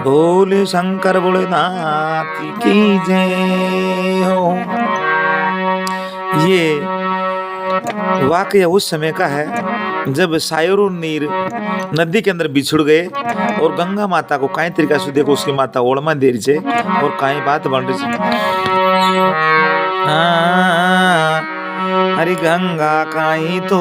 भोले शंकर भोलेनाथ की जय हो। ये वाकया उस समय का है जब सायर और नीर नदी के अंदर बिछुड़ गए और गंगा माता को काई तरीका से देखो उसकी माता ओड़मा दे रही छे और काई बात बन रही छे। हरि गंगा काई तो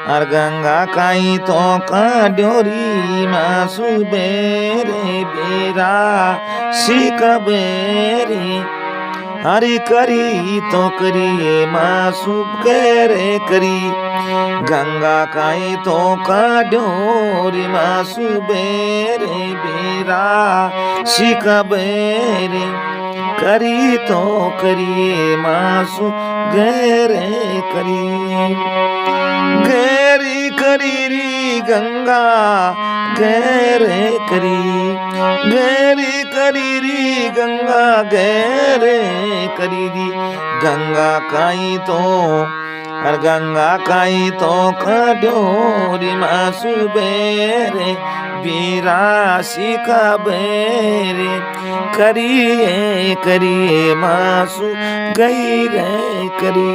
और गंगा काई तो काड्योरी मासु बेरे बेरा सिक बेरी हरि करी तो करिए मासु करे करी गंगा काई तो काड्योरी मासु बेरे बेरा सिक बेरे करी तो करिए मासु गेरे करी गेरी करी री गंगा गेरे करी गेरी करी री गंगा गेरे करी री गंगा काई तो और गंगा काई तो काड्योरी मासु बेरे बिरासी का बेरे करिए करिए मासु गई रे करी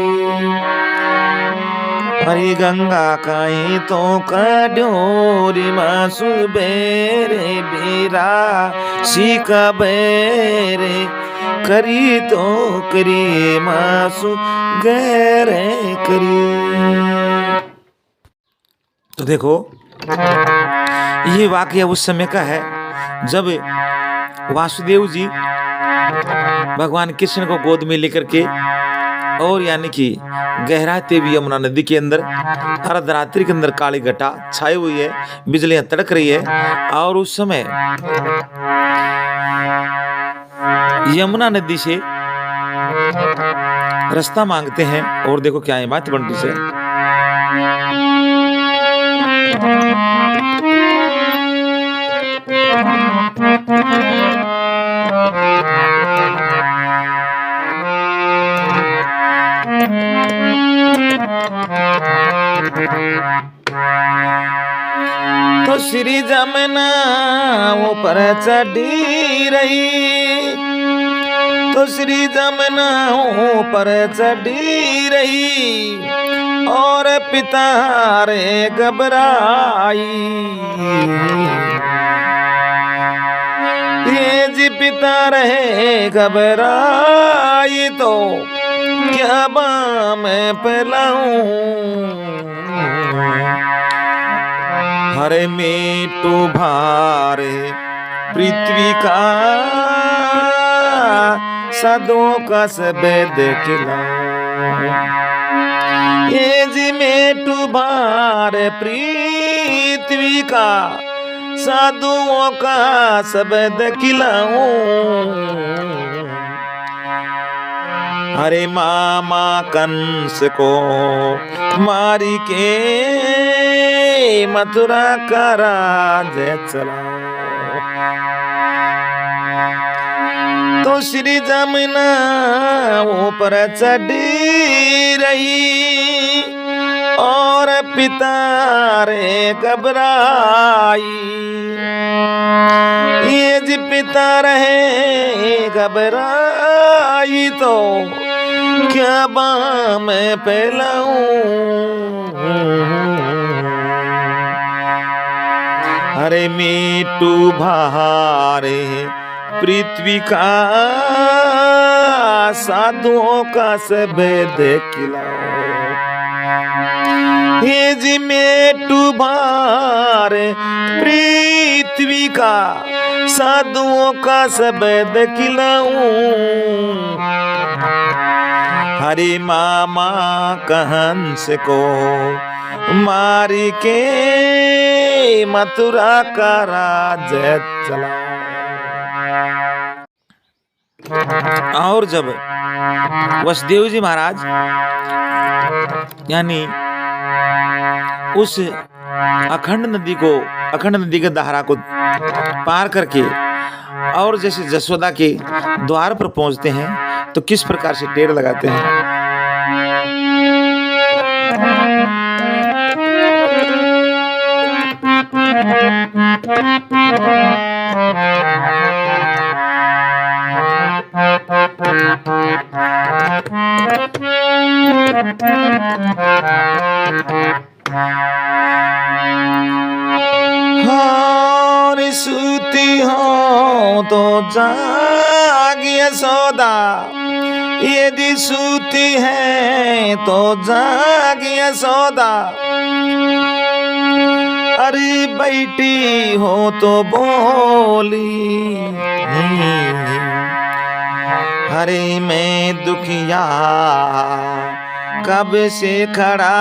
हरि गंगा काई तो काड्योरी मासु बेरे बिरासी का बेरे करी तो करिए मासु गैरे करी। तो देखो ये वाकया उस समय का है जब वासुदेव जी भगवान कृष्ण को गोद में लेकर के और यानी कि गहराते हुए यमुना नदी के अंदर अर्धरात्रि के अंदर काली घटा छाई हुई है, बिजलियां तड़क रही है और उस समय यमुना नदी से रास्ता मांगते हैं और देखो क्या है बात बन रही है। तो श्री जमुना वो पर चढ़ी रही तो श्री जमुना वो पर चढ़ी रही और पिता रे घबराई ये जी पिता रहे घबराई तो क्या बाम पहलाऊं हरे मीटू भारे पृथ्वी का साधुओं का सबेद खिलाऊं ये जी मेटू भारे पृथ्वी का साधुओं का सबेद खिलाऊं हरे मामा कंस को मारी के मथुरा का राज चलाओ। तो श्री जमुना ऊपर चढ़ी रही और पिता रे घबराई ये जी पिता रहे घबराई तो क्या बाम पहलाऊं हरे मीटू भारे पृथ्वी का साधुओं का सबेद खिलाओ ये जी मेटू भारे पृथ्वी का साधुओं का सबेद खिलाऊं हरि मामा कहंस को मारी के मथुरा का राज चला। और जब वसुदेव जी महाराज यानी उस अखंड नदी के दहारा को पार करके और जैसे जसोदा के द्वार पर पहुंचते हैं तो किस प्रकार से टेर लगाते हैं। और सूती हो तो जागी यशोदा, यदि सूती है तो जागी यशोदा, अरे बैठी हो तो बोली, अरे मैं दुखिया कब से खड़ा,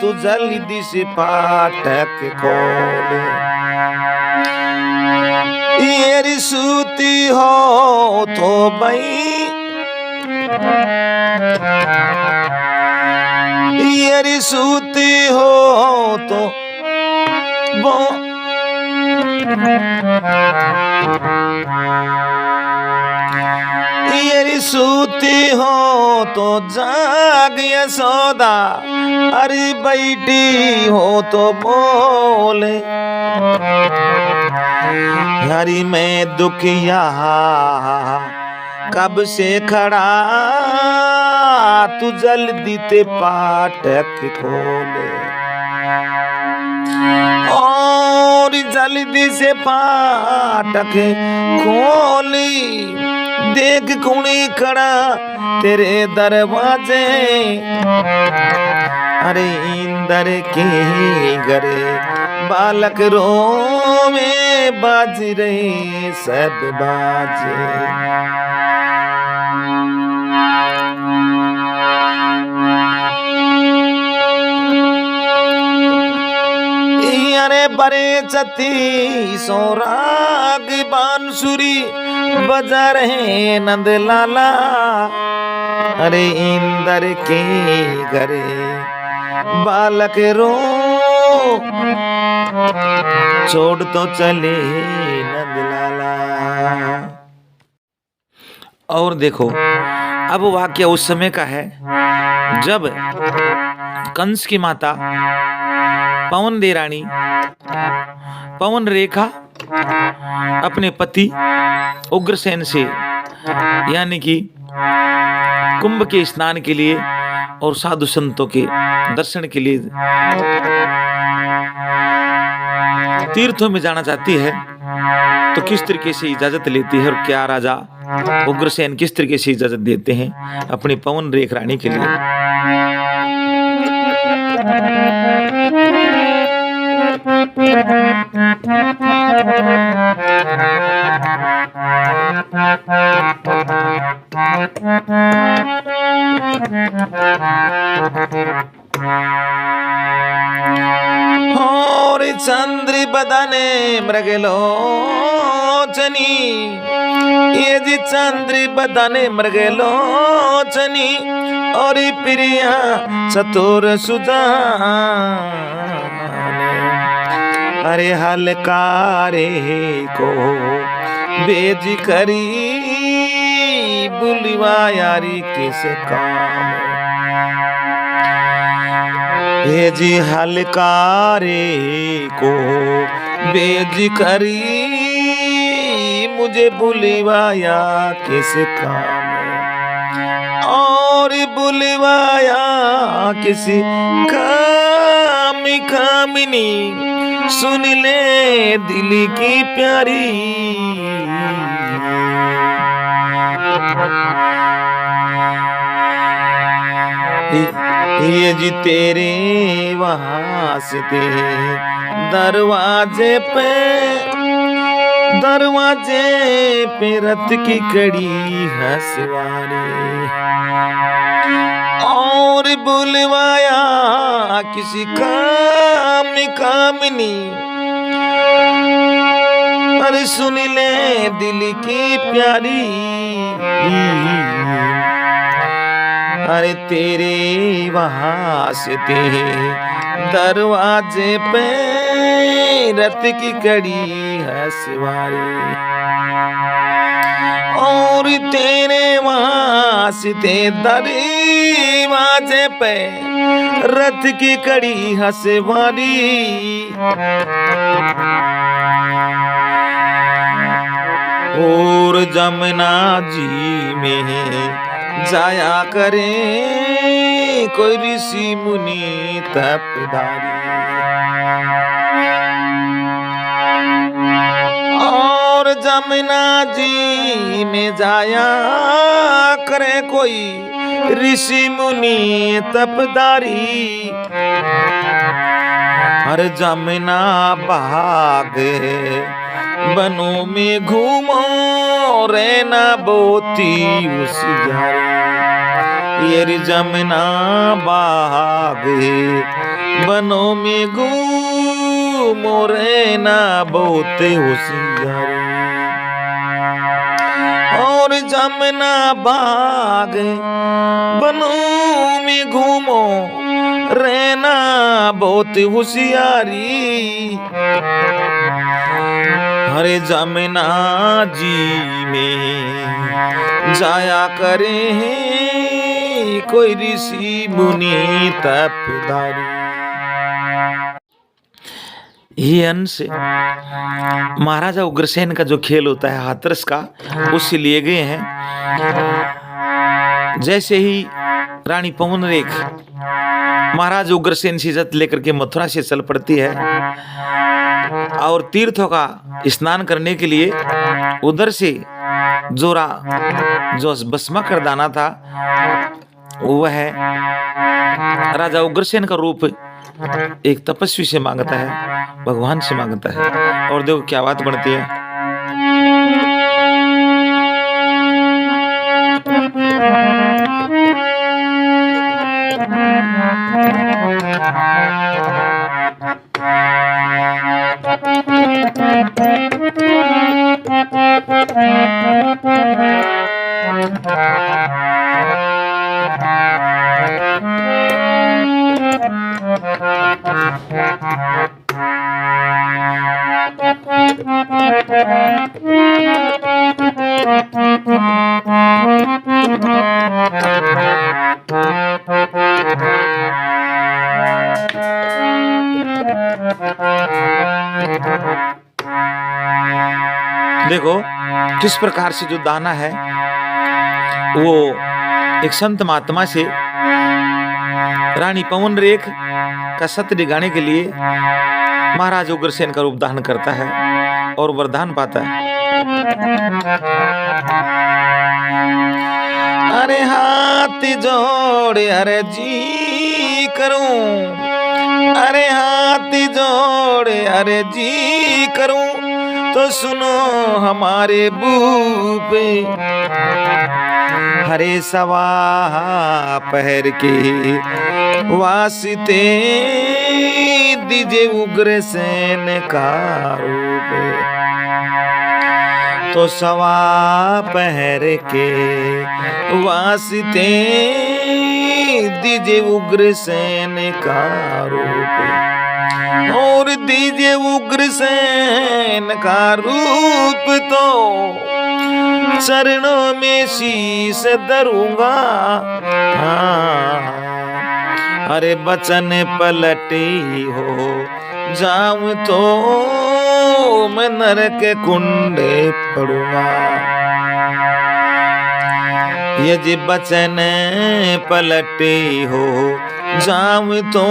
तू जल्दी से फाटक खोल। ये सूती हो तो ये सूती हो तो ये सूती हो तो जाग यशोदा, अरे बैठी हो तो बोले, हरी मैं दुखिया कब से खड़ा, तू जल्दी ते फाटक खोले। और जल्दी से फाटक खोली, देख कुणी खड़ा तेरे दरवाजे, अरे इंदर के घरे बालक रोवे, बाज रहे सब बाजे। अरे बरे चती सोराग बांसुरी बजा रहे नंद लाला, अरे इंदर के घरे बालक रो छोड़ तो चले नंद लाला। और देखो अब वाक्य उस समय का है जब कंस की माता पवन देरानी पवन रेखा अपने पति उग्रसेन से यानी कि कुंभ के स्नान के लिए और साधु संतों के दर्शन के लिए तीर्थों में जाना चाहती है, तो किस तरीके से इजाजत लेती है और क्या राजा उग्रसेन किस तरीके से इजाजत देते हैं अपनी पवन रेख रानी के लिए। और चंद्र बदने मृगलोचनी, ये जी चंद्र बदने मृगलोचनी, और प्रिया चतुर सुजान, अरे हलकारे को बेज करी, बुलवा यारी किस काम, ये जी हलकारे को बेज करी, मुझे बुलवाया किस काम, और बुलवाया किसी काम कामिनी, सुन ले दिल की प्यारी, ये जी तेरे वहां से दरवाजे पे रथ की कड़ी हंसवारी, और बुलवाया किसी काम कामिनी, अरे सुन ले दिल की प्यारी, अरे तेरे वहां से दरवाजे पे रथ की कड़ी है सवारी, और तेरे वहां से दरवाजे पे रथ की कड़ी है सवारी, और जमुना जी में जाया करे कोई ऋषि मुनि तपधारी। जमुना जी में जाया करे कोई ऋषि मुनि तपदारी। हर जमुना भागे बनों में घूमो रहना बोती उस जारी। ये जमुना भागे बनों में घूमो रहना बोते होशियारी। और जमुना बाग बनों में घूमो रहना बहुत होशियारी। हरे जमुना जी में जाया करे कोई ऋषि मुनि तपदारी। ये अंश महाराजा उग्रसेन का जो खेल होता है हाथरस का, उससे लिए गए हैं। जैसे ही रानी पवनरेख महाराज उग्रसेन से इज्जत लेकर के मथुरा से चल पड़ती है और तीर्थों का स्नान करने के लिए उधर से जो भस्मा कर दाना था वह राजा उग्रसेन का रूप एक तपस्वी से मांगता है, भगवान से मांगता है। और देखो क्या बात बनती है। देखो किस प्रकार से जो दाना है वो एक संत महात्मा से रानी पवनरेख का सत्य दिखाने के लिए महाराज उग्रसेन का रूप धारण करता है और वरदान पाता है। अरे हाथ जोड़े अरे जी करूं, अरे हाथ जोड़े अरे जी करूं तो सुनो हमारे भूपे। हरे सवा पहर के वास्ते दीजिए उग्रसेन का रूप। तो सवा पहर के वास्ते दीजिए उग्रसेन का रूप। और दीजिए उग्रसेन का रूप तो चरणों में शीश धरूंगा। अरे बचन पलटी हो जाऊं तो मैं नरक कुंडे पड़ूंगा। यदि बचन पलटी हो जाऊं तो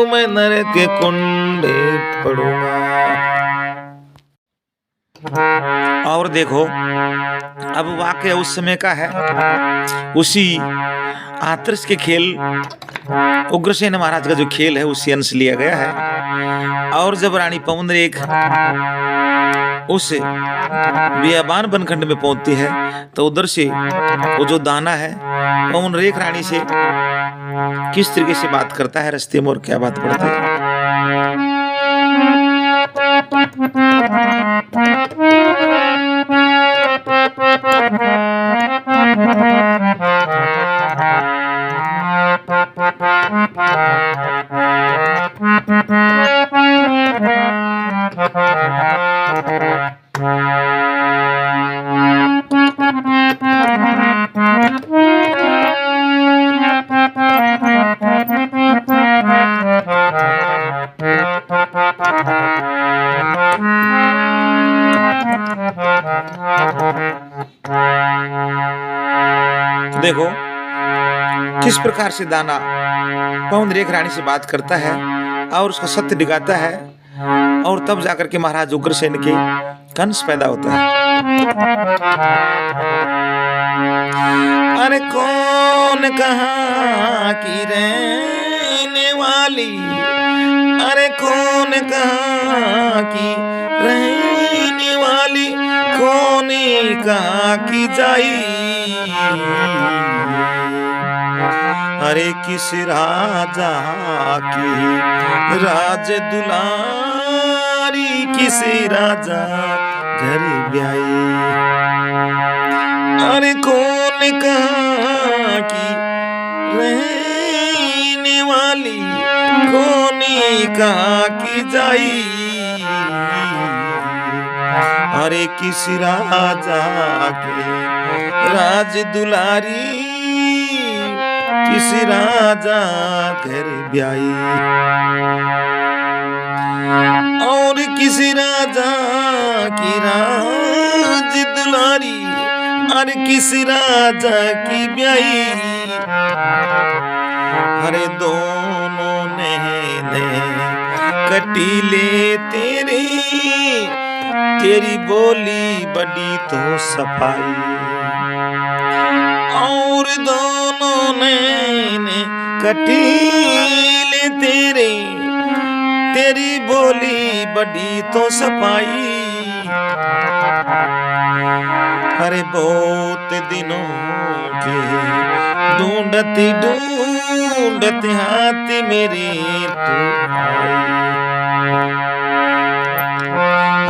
मैं नरक कुंडे पड़ूंगा। और देखो अब वाक्य उस समय का है, उसी हाथरस के खेल उग्रसेन महाराज का जो खेल है उससे अंश लिया गया है। और जब रानी पवनरेख उस बियाबान बनखंड में पहुंचती है तो उधर से वो जो दाना है पवनरेख रानी से किस तरीके से बात करता है रास्ते में और क्या बात पड़ती है। देखो किस प्रकार से दाना पवनरेख रानी से बात करता है और उसका सत्य दिखाता है। और तब जाकर के महाराज उग्रसेन के कंस पैदा होता है। अरे कौन कहाँ की रहने वाली, अरे कौन कहाँ की रहने वाली, कौन कहाँ की जाई, अरे किस राजा की राज दुलारी, किस राजा घर ब्याई, अरे कौन कहाँ की रहने वाली, कौन कहाँ की जाई, अरे किस राजा के राज दुलारी, किस राजा घर ब्याई, और किस राजा की राज दुलारी, अरे किस राजा की ब्याई, अरे दोनों ने कटीले तेरे, तेरी बोली बड़ी तो सफाई, और दोनों ने कटीले तेरे, तेरी बोली बड़ी तो सफाई, अरे बहुत दिनों के ढूंढती ढूंढती हाथ मेरे तू आई,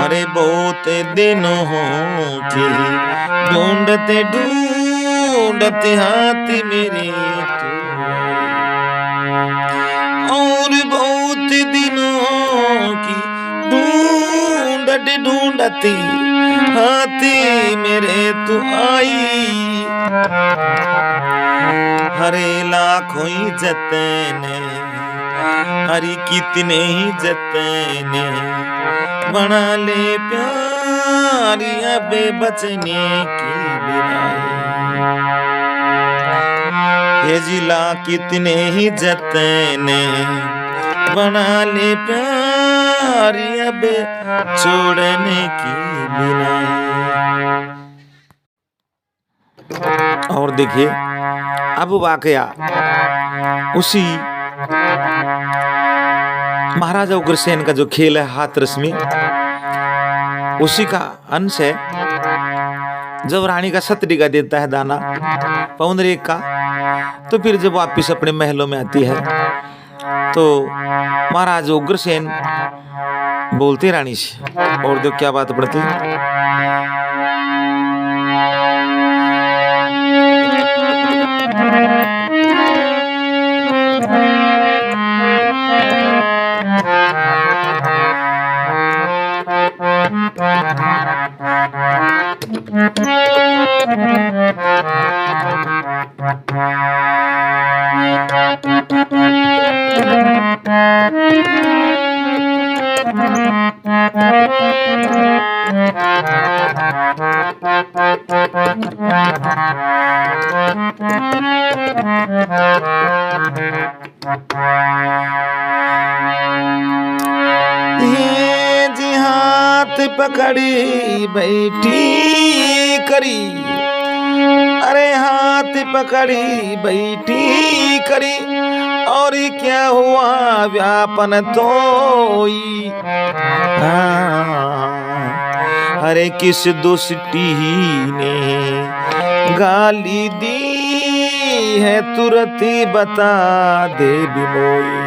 अरे बहुत दिनों के ढूंढते ढूंढते हाथ मेरे तू आई, और बहुत दिनों की ढूंढते ढूंढती हाथ मेरे तू आई, हरे लाखों ही जतने, हरी कितने ही जतने, बना ले प्यारी अबे बचने की बिनाई, ये जिला कितने ही जतने, बना ले प्यारी अबे छोड़ने की बिनाई। और देखिए अब वाकया उसी महाराजा उग्रसेन का जो खेल है हाथरस में, उसी का अंश है। जब रानी का सतरिका देता है दाना पौंदरेक का, तो फिर जब वापिस अपने महलों में आती है तो महाराज उग्रसेन बोलते रानी से, और जो क्या बात पड़ती, ये जी हाथ पकड़ी बैठी करी, अरे हाथ पकड़ी बैठी करी, और क्या हुआ व्यापन तोई, अरे किस दुष्टी ने गाली दी है, तुरंत बता दे बिमोई,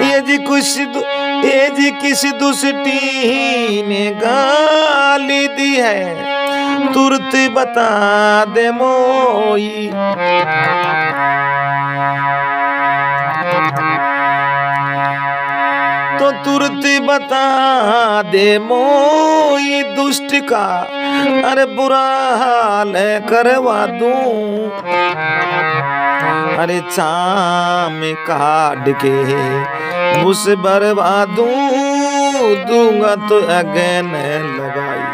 ये जी किस दुष्टी ने गाली दी है, तुरंत बता दे मोई, तो तुरंत बता दे मोई दुष्ट का, अरे बुरा हाल करवा दूं, अरे चाम काट के मुझ बरवा दूंगा तो अगन लगाई,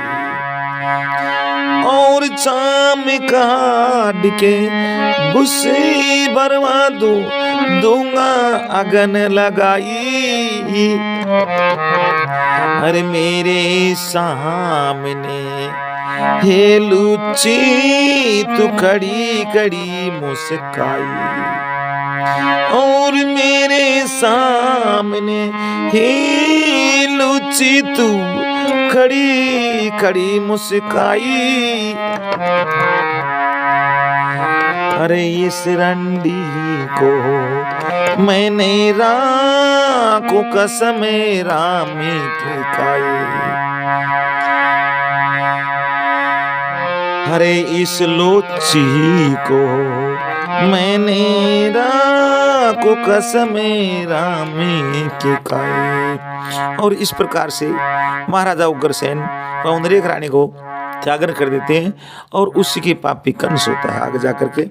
और चाम काट के बुसे बरवा दूंगा अगन लगाई, अरे मेरे सामने हे लुच्ची तू खड़ी खड़ी मुस्काई, और मेरे सामने हे लुच्ची तू खड़ी खड़ी मुस्काई। अरे इस रंडी को मैंने राखो कसम रामी की खाई। अरे इस लोची को मैंने राखो कसम रामी की खाई। और इस प्रकार से महाराजा उग्रसेन पौंडरीक रानी को त्यागन कर देते हैं और उसी के पापी कंस होता है आगे जाकर के